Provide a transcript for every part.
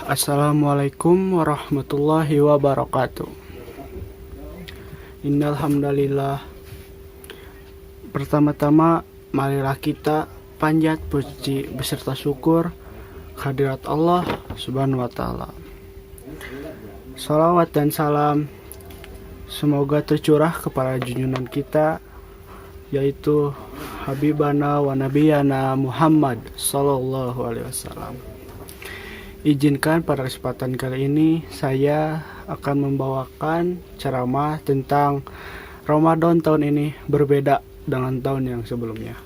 Assalamualaikum warahmatullahi wabarakatuh. Innal hamdalillah. Pertama-tama marilah kita panjat puji beserta syukur kehadirat Allah Subhanahu wa taala. Salawat dan salam semoga tercurah kepada junjungan kita, yaitu Habibana wa Nabiyana Muhammad sallallahu alaihi wasallam. Izinkan pada kesempatan kali ini saya akan membawakan ceramah tentang Ramadan tahun ini berbeda dengan tahun yang sebelumnya.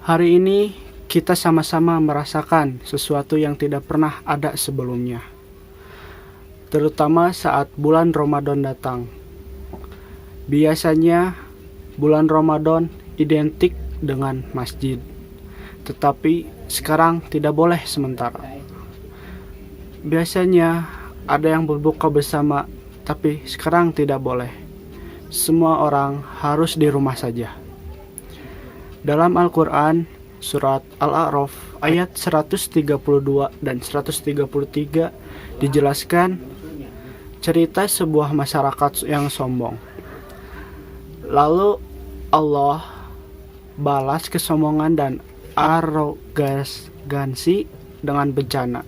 Hari ini kita sama-sama merasakan sesuatu yang tidak pernah ada sebelumnya, terutama saat bulan Ramadan datang. Biasanya bulan Ramadan identik dengan masjid, tetapi sekarang tidak boleh sementara. Biasanya ada yang berbuka bersama, tapi sekarang tidak boleh. Semua orang harus di rumah saja. Dalam Al-Quran, surat Al-A'raf ayat 132 dan 133 dijelaskan cerita sebuah masyarakat yang sombong. Lalu Allah balas kesombongan dan arogansi dengan bencana.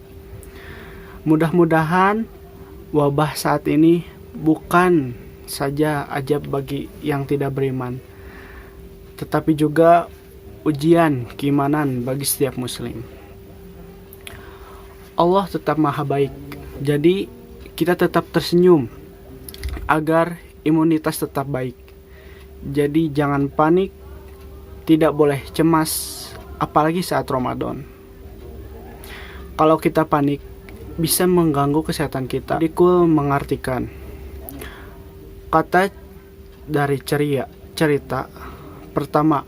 Mudah-mudahan wabah saat ini bukan saja ajab bagi yang tidak beriman, tetapi juga ujian keimanan bagi setiap muslim. Allah tetap maha baik, jadi kita tetap tersenyum agar imunitas tetap baik. Jadi jangan panik, tidak boleh cemas, apalagi saat Ramadan. Kalau kita panik, bisa mengganggu kesehatan kita. Dikul mengartikan kata dari cerita pertama,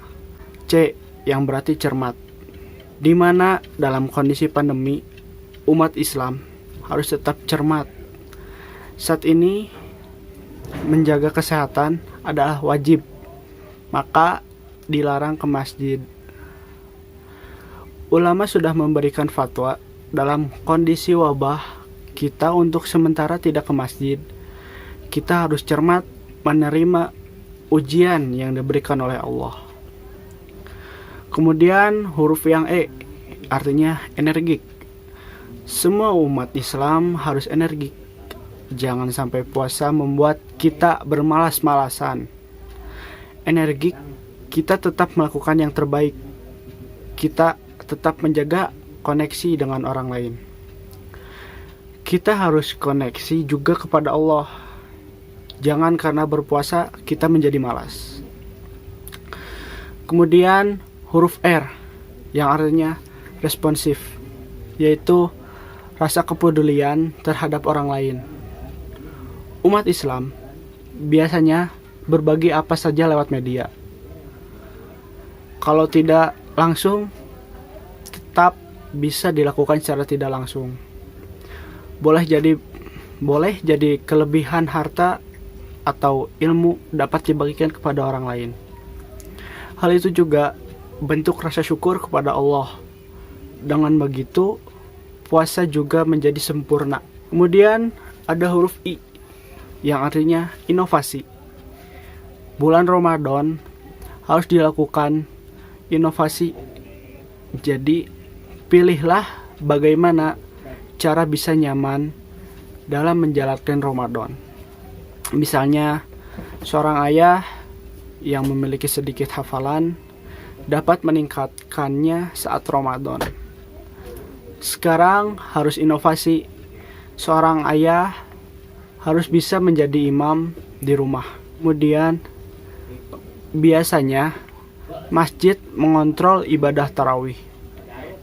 C yang berarti cermat, di mana dalam kondisi pandemi umat Islam harus tetap cermat. Saat ini menjaga kesehatan adalah wajib, maka dilarang ke masjid. Ulama sudah memberikan fatwa dalam kondisi wabah kita untuk sementara tidak ke masjid. Kita harus cermat menerima ujian yang diberikan oleh Allah. Kemudian huruf yang E artinya energik. Semua umat Islam harus energik. Jangan sampai puasa membuat kita bermalas-malasan. Energik, kita tetap melakukan yang terbaik. Kita tetap menjaga koneksi dengan orang lain. Kita harus koneksi juga kepada Allah. Jangan karena berpuasa kita menjadi malas. Kemudian huruf R yang artinya responsif, yaitu rasa kepedulian terhadap orang lain. Umat Islam biasanya berbagi apa saja lewat media. Kalau tidak langsung, tetap bisa dilakukan secara tidak langsung. Boleh jadi kelebihan harta atau ilmu dapat dibagikan kepada orang lain. Hal itu juga bentuk rasa syukur kepada Allah. Dengan begitu, puasa juga menjadi sempurna. Kemudian ada huruf I yang artinya inovasi. Bulan Ramadan harus dilakukan inovasi. Jadi pilihlah bagaimana cara bisa nyaman dalam menjalankan Ramadan. Misalnya, seorang ayah yang memiliki sedikit hafalan dapat meningkatkannya saat Ramadan. Sekarang harus inovasi. Seorang ayah harus bisa menjadi imam di rumah. Kemudian, biasanya masjid mengontrol ibadah tarawih.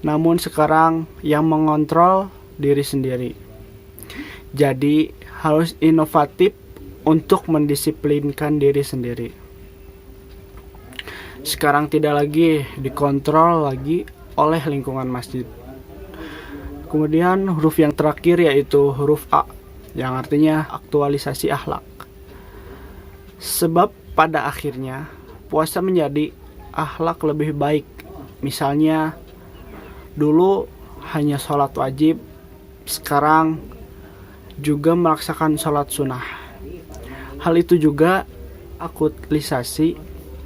Namun sekarang yang mengontrol diri sendiri. Jadi harus inovatif untuk mendisiplinkan diri sendiri. Sekarang tidak lagi dikontrol lagi oleh lingkungan masjid. Kemudian huruf yang terakhir yaitu huruf A yang artinya aktualisasi akhlak. Sebab pada akhirnya puasa menjadi akhlak lebih baik. Misalnya dulu hanya sholat wajib, sekarang juga melaksanakan sholat sunnah. Hal itu juga aktualisasi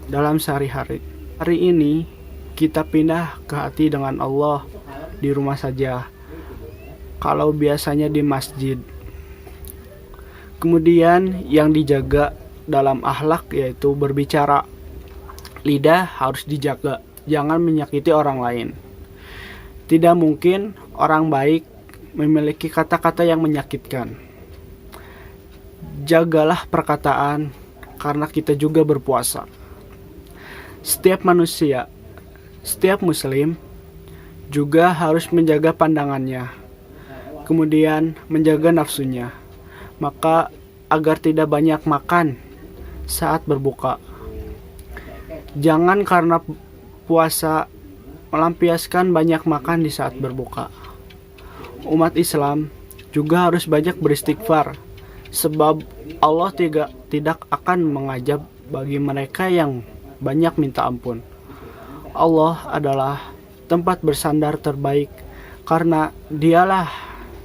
dalam sehari-hari. Hari ini kita pindah ke hati dengan Allah di rumah saja, kalau biasanya di masjid. Kemudian yang dijaga dalam akhlak yaitu berbicara. Lidah harus dijaga, jangan menyakiti orang lain. Tidak mungkin orang baik memiliki kata-kata yang menyakitkan. Jagalah perkataan, karena kita juga berpuasa. Setiap manusia, setiap muslim juga harus menjaga pandangannya, kemudian menjaga nafsunya, maka agar tidak banyak makan saat berbuka. Jangan karena puasa melampiaskan banyak makan di saat berbuka. Umat Islam juga harus banyak beristighfar, sebab Allah tidak akan mengajab bagi mereka yang banyak minta ampun. Allah adalah tempat bersandar terbaik, karena Dialah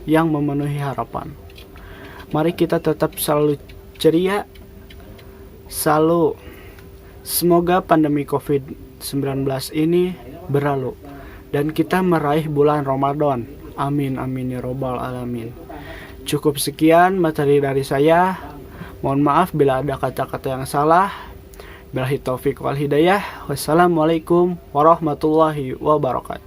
yang memenuhi harapan. Mari kita tetap selalu ceria, semoga pandemi COVID-19 ini berlalu dan kita meraih bulan Ramadan. Amin amin ya robbal alamin. Cukup sekian materi dari saya. Mohon maaf bila ada kata-kata yang salah. Billahi taufik wal hidayah. Wassalamualaikum warahmatullahi wabarakatuh.